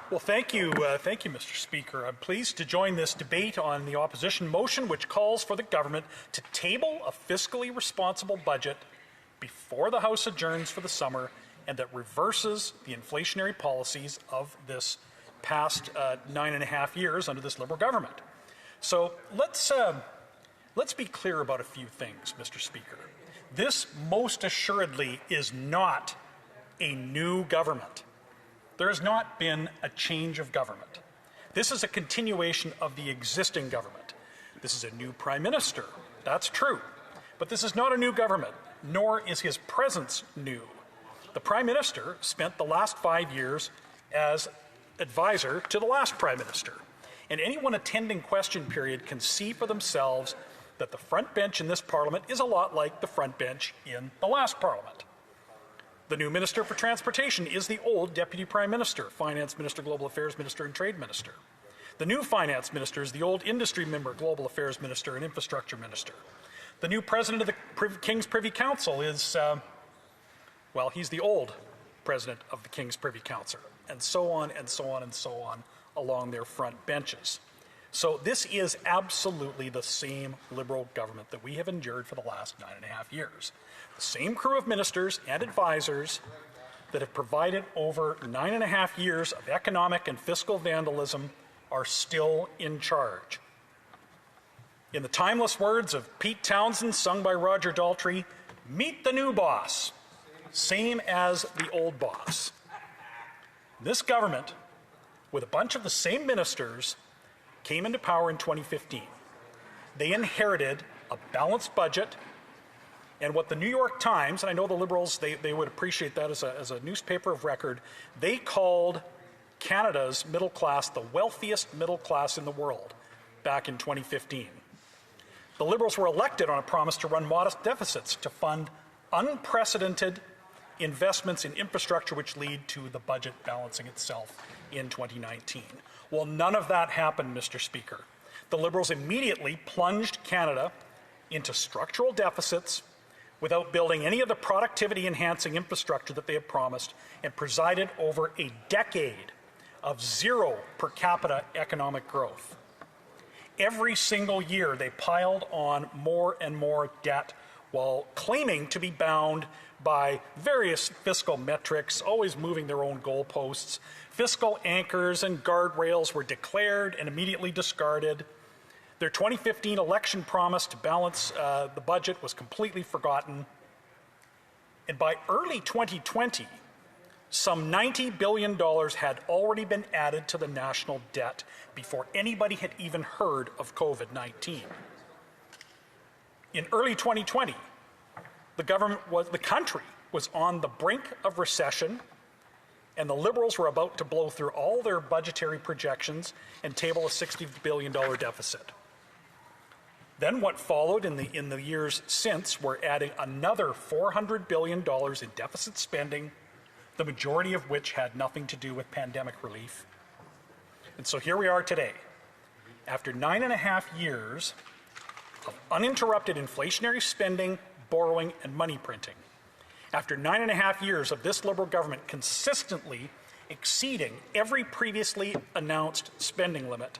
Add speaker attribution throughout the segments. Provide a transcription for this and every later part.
Speaker 1: Well, thank you, Mr. Speaker. I'm pleased to join this debate on the opposition motion which calls for the government to table a fiscally responsible budget before the House adjourns for the summer and that reverses the inflationary policies of this past 9.5 years under this Liberal government. So let's be clear about a few things, Mr. Speaker. This most assuredly is not a new government. There has not been a change of government. This is a continuation of the existing government. This is a new Prime Minister, that's true. But this is not a new government, nor is his presence new. The Prime Minister spent the last 5 years as advisor to the last Prime Minister. And anyone attending question period can see for themselves that the front bench in this Parliament is a lot like the front bench in the last Parliament. The new Minister for Transportation is the old Deputy Prime Minister, Finance Minister, Global Affairs Minister, and Trade Minister. The new Finance Minister is the old Industry Member, Global Affairs Minister, and Infrastructure Minister. The new President of the King's Privy Council is, well, he's the old President of the King's Privy Council, and so on and so on and so on along their front benches. So this is absolutely the same Liberal government that we have endured for the last 9.5 years. The same crew of ministers and advisors that have provided over 9.5 years of economic and fiscal vandalism are still in charge. In the timeless words of Pete Townsend, sung by Roger Daltrey, meet the new boss, same as the old boss. This government, with a bunch of the same ministers, came into power in 2015. They inherited a balanced budget, and what the New York Times, and I know the Liberals, they would appreciate that as a newspaper of record, they called Canada's middle class the wealthiest middle class in the world back in 2015. The Liberals were elected on a promise to run modest deficits to fund unprecedented investments in infrastructure which lead to the budget balancing itself in 2019. Well, none of that happened, Mr. Speaker. The Liberals immediately plunged Canada into structural deficits without building any of the productivity-enhancing infrastructure that they had promised, and presided over a decade of zero per capita economic growth. Every single year, they piled on more and more debt while claiming to be bound by various fiscal metrics, always moving their own goalposts. Fiscal anchors and guardrails were declared and immediately discarded. Their 2015 election promise to balance the budget was completely forgotten. And by early 2020, some $90 billion had already been added to the national debt before anybody had even heard of COVID-19. In early 2020, the country was on the brink of recession, and the Liberals were about to blow through all their budgetary projections and table a $60 billion deficit. Then what followed in the years since were adding another $400 billion in deficit spending, the majority of which had nothing to do with pandemic relief. And so here we are today, after 9.5 years of uninterrupted inflationary spending, borrowing, and money printing. After 9.5 years of this Liberal government consistently exceeding every previously announced spending limit.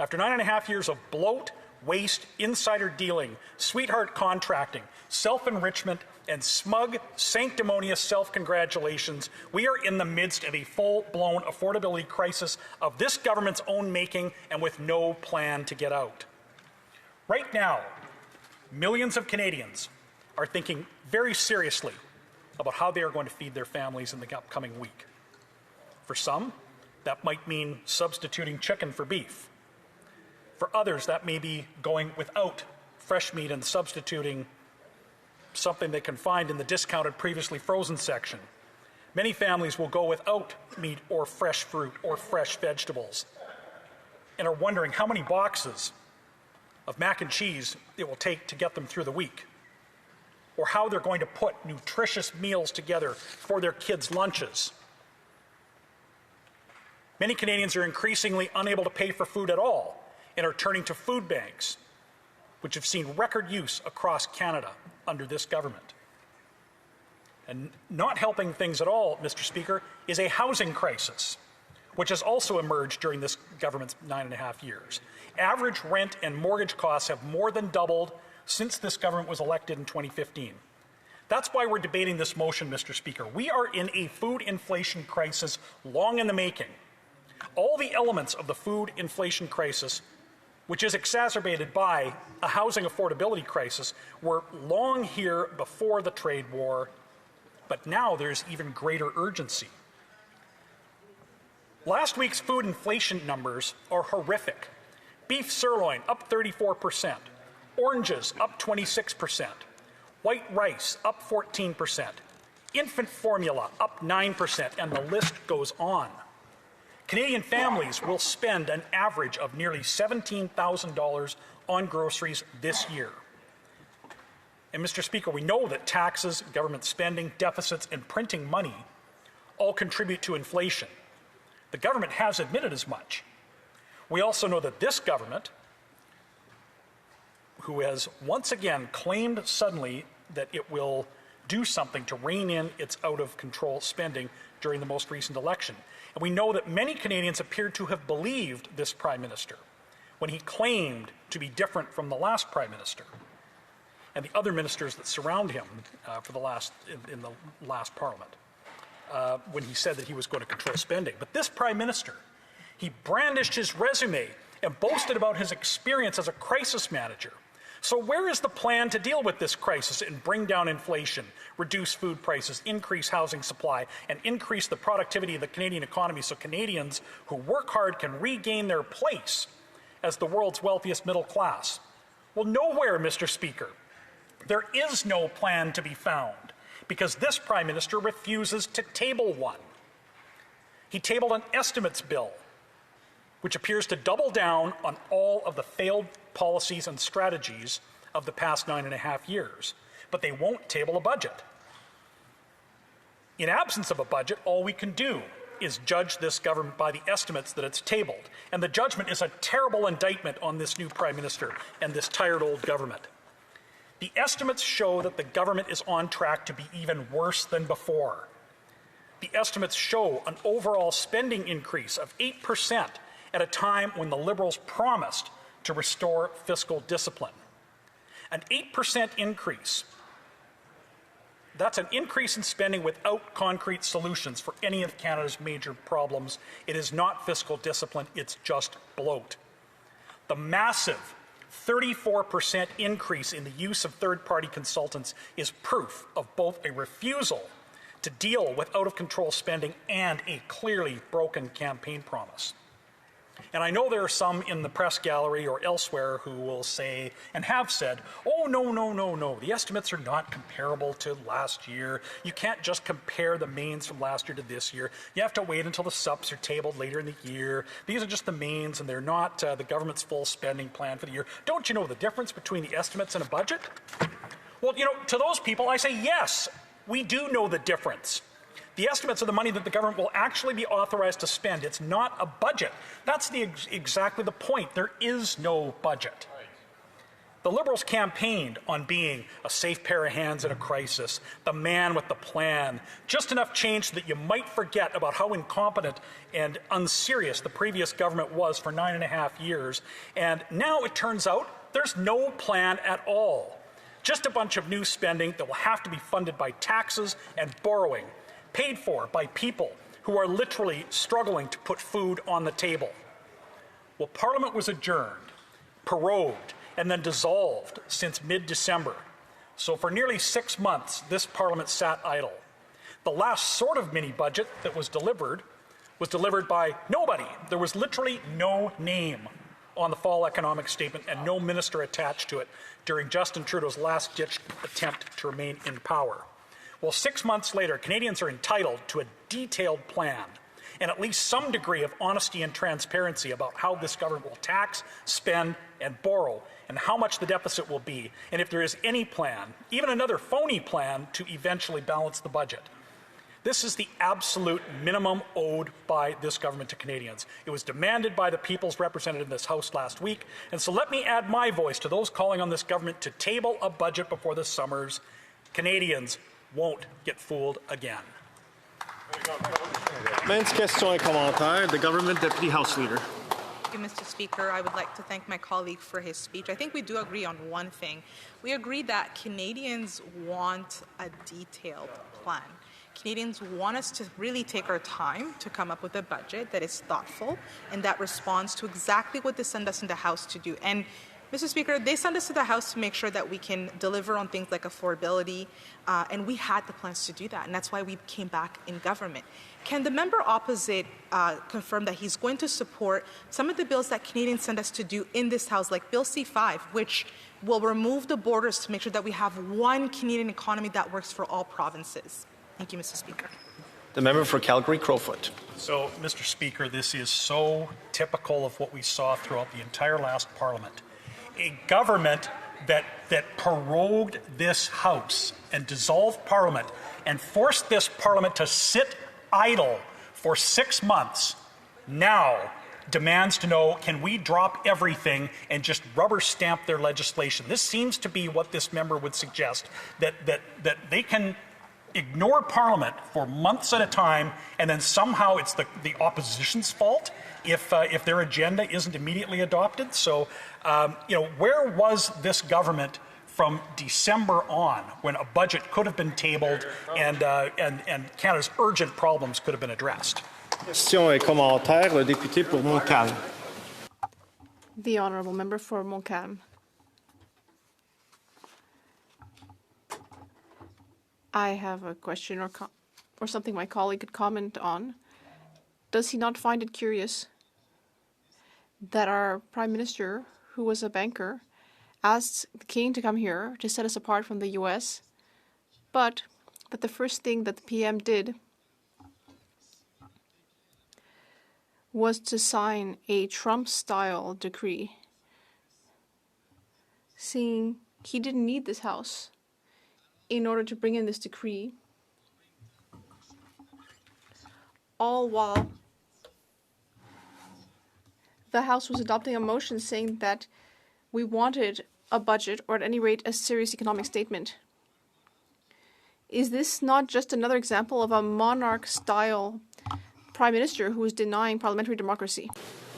Speaker 1: After 9.5 years of bloat, waste, insider dealing, sweetheart contracting, self-enrichment, and smug, sanctimonious self-congratulations, we are in the midst of a full-blown affordability crisis of this government's own making and with no plan to get out. Right now, millions of Canadians are thinking very seriously about how they are going to feed their families in the upcoming week. For some, that might mean substituting chicken for beef. For others, that may be going without fresh meat and substituting something they can find in the discounted previously frozen section. Many families will go without meat or fresh fruit or fresh vegetables and are wondering how many boxes of mac and cheese it will take to get them through the week, or how they're going to put nutritious meals together for their kids' lunches. Many Canadians are increasingly unable to pay for food at all and are turning to food banks, which have seen record use across Canada under this government. And not helping things at all, Mr. Speaker, is a housing crisis, which has also emerged during this government's 9.5 years. Average rent and mortgage costs have more than doubled since this government was elected in 2015. That's why we're debating this motion, Mr. Speaker. We are in a food inflation crisis long in the making. All the elements of the food inflation crisis, which is exacerbated by a housing affordability crisis, were long here before the trade war, but now there's even greater urgency. Last week's food inflation numbers are horrific. Beef sirloin up 34%, oranges up 26%, white rice up 14%, infant formula up 9%, and the list goes on. Canadian families will spend an average of nearly $17,000 on groceries this year. And Mr. Speaker, we know that taxes, government spending, deficits, and printing money all contribute to inflation. The government has admitted as much. We also know that this government, who has once again claimed suddenly that it will do something to rein in its out-of-control spending during the most recent election. And we know that many Canadians appear to have believed this Prime Minister when he claimed to be different from the last Prime Minister and the other ministers that surround him in the last Parliament, when he said that he was going to control spending. But this Prime Minister, he brandished his resume and boasted about his experience as a crisis manager. So where is the plan to deal with this crisis and bring down inflation, reduce food prices, increase housing supply, and increase the productivity of the Canadian economy so Canadians who work hard can regain their place as the world's wealthiest middle class? Well, nowhere, Mr. Speaker. There is no plan to be found because this Prime Minister refuses to table one. He tabled an estimates bill, which appears to double down on all of the failed policies and strategies of the past 9.5 years, but they won't table a budget. In absence of a budget, all we can do is judge this government by the estimates that it's tabled, and the judgment is a terrible indictment on this new Prime Minister and this tired old government. The estimates show that the government is on track to be even worse than before. The estimates show an overall spending increase of 8% at a time when the Liberals promised to restore fiscal discipline. An 8% increase. That's an increase in spending without concrete solutions for any of Canada's major problems. It is not fiscal discipline, it's just bloat. The massive 34% increase in the use of third-party consultants is proof of both a refusal to deal with out-of-control spending and a clearly broken campaign promise. And I know there are some in the press gallery or elsewhere who will say, and have said, oh, no, the estimates are not comparable to last year. You can't just compare the mains from last year to this year. You have to wait until the subs are tabled later in the year. These are just the mains, and they're not the government's full spending plan for the year. Don't you know the difference between the estimates and a budget? Well, to those people, I say, yes, we do know the difference. The estimates of the money that the government will actually be authorized to spend. It's not a budget. That's exactly the point. There is no budget. The Liberals campaigned on being a safe pair of hands in a crisis, the man with the plan, just enough change so that you might forget about how incompetent and unserious the previous government was for 9.5 years. And now it turns out there's no plan at all. Just a bunch of new spending that will have to be funded by taxes and borrowing, paid for by people who are literally struggling to put food on the table. Well, Parliament was adjourned, prorogued, and then dissolved since mid-December. So for nearly 6 months, this Parliament sat idle. The last sort of mini-budget that was delivered by nobody. There was literally no name on the fall economic statement and no minister attached to it during Justin Trudeau's last-ditch attempt to remain in power. Well, 6 months later, Canadians are entitled to a detailed plan and at least some degree of honesty and transparency about how this government will tax, spend, and borrow, and how much the deficit will be, and if there is any plan, even another phony plan, to eventually balance the budget. This is the absolute minimum owed by this government to Canadians. It was demanded by the people's representative in this House last week, and so let me add my voice to those calling on this government to table a budget before the summers. Canadians won't get fooled again.
Speaker 2: Comments, questions et commentaires. The Government Deputy House Leader.
Speaker 3: Thank you, Mr. Speaker. I would like to thank my colleague for his speech. I think we do agree on one thing. We agree that Canadians want a detailed plan. Canadians want us to really take our time to come up with a budget that is thoughtful and that responds to exactly what they send us in the House to do. And Mr. Speaker, they send us to the House to make sure that we can deliver on things like affordability, and we had the plans to do that, and that's why we came back in government. Can the member opposite confirm that he's going to support some of the bills that Canadians send us to do in this House, like Bill C-5, which will remove the borders to make sure that we have one Canadian economy that works for all provinces? Thank you, Mr. Speaker.
Speaker 2: The member for Calgary-Crowfoot.
Speaker 1: So, Mr. Speaker, this is so typical of what we saw throughout the entire last Parliament. A government that prorogued this House and dissolved Parliament and forced this Parliament to sit idle for 6 months now demands to know, can we drop everything and just rubber stamp their legislation? This seems to be what this member would suggest, that they can ignore Parliament for months at a time, and then somehow it's the opposition's fault if their agenda isn't immediately adopted. So, where was this government from December on, when a budget could have been tabled and Canada's urgent problems could have been addressed?
Speaker 2: Questions et commentaires. Le député pour Montcalm.
Speaker 4: The honourable member for Montcalm. I have a question or something my colleague could comment on. Does he not find it curious that our Prime Minister, who was a banker, asked the King to come here to set us apart from the U.S., but that the first thing that the PM did was to sign a Trump-style decree, saying he didn't need this House in order to bring in this decree, all while the House was adopting a motion saying that we wanted a budget, or at any rate a serious economic statement. Is this not just another example of a monarch-style Prime Minister who is denying parliamentary democracy?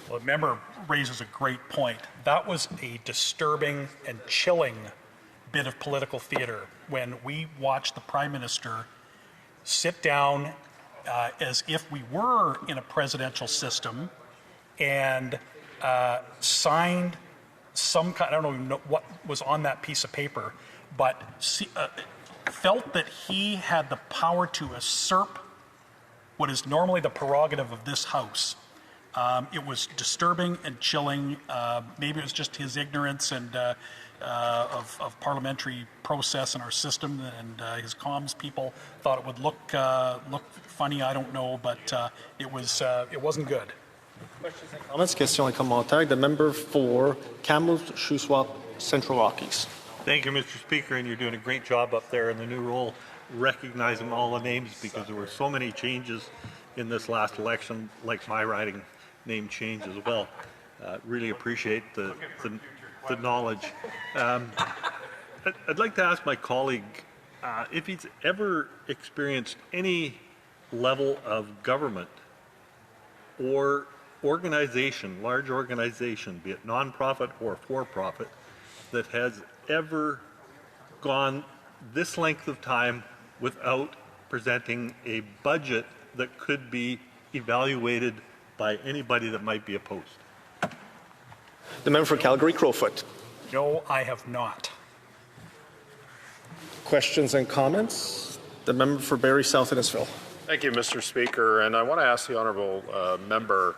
Speaker 1: Well, the member raises a great point. That was a disturbing and chilling bit of political theater when we watched the Prime Minister sit down as if we were in a presidential system and signed some kind, I don't even know what was on that piece of paper, but felt that he had the power to usurp what is normally the prerogative of this House. It was disturbing and chilling. Maybe it was just his ignorance and of parliamentary process in our system, and his comms people thought it would look funny. I don't know, but it wasn't good.
Speaker 2: Questions and comments, questions et commentaires. The member for Kamloops, Shuswap, Central Rockies.
Speaker 5: Thank you, Mr. Speaker, and you're doing a great job up there in the new role, recognizing all the names, because there were so many changes in this last election, like my riding name change as well. Really appreciate the knowledge. I'd like to ask my colleague if he's ever experienced any level of government or organization, large organization, be it nonprofit or for-profit, that has ever gone this length of time without presenting a budget that could be evaluated by anybody that might be opposed.
Speaker 2: The member for Calgary-Crowfoot.
Speaker 1: No, I have not.
Speaker 2: Questions and comments? The member for Barrie South Innisfil.
Speaker 6: Thank you, Mr. Speaker. And I want to ask the honourable member,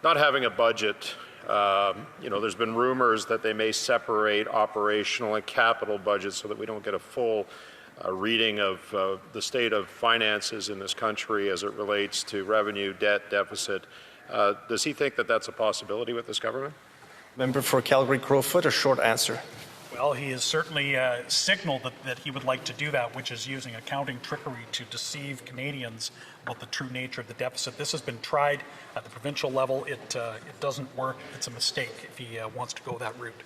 Speaker 6: not having a budget, there's been rumors that they may separate operational and capital budgets so that we don't get a full reading of the state of finances in this country as it relates to revenue, debt, deficit. Does he think that that's a possibility with this government?
Speaker 2: Member for Calgary-Crowfoot, a short answer.
Speaker 1: Well, he has certainly signaled that he would like to do that, which is using accounting trickery to deceive Canadians about the true nature of the deficit. This has been tried at the provincial level. It doesn't work. It's a mistake if he wants to go that route.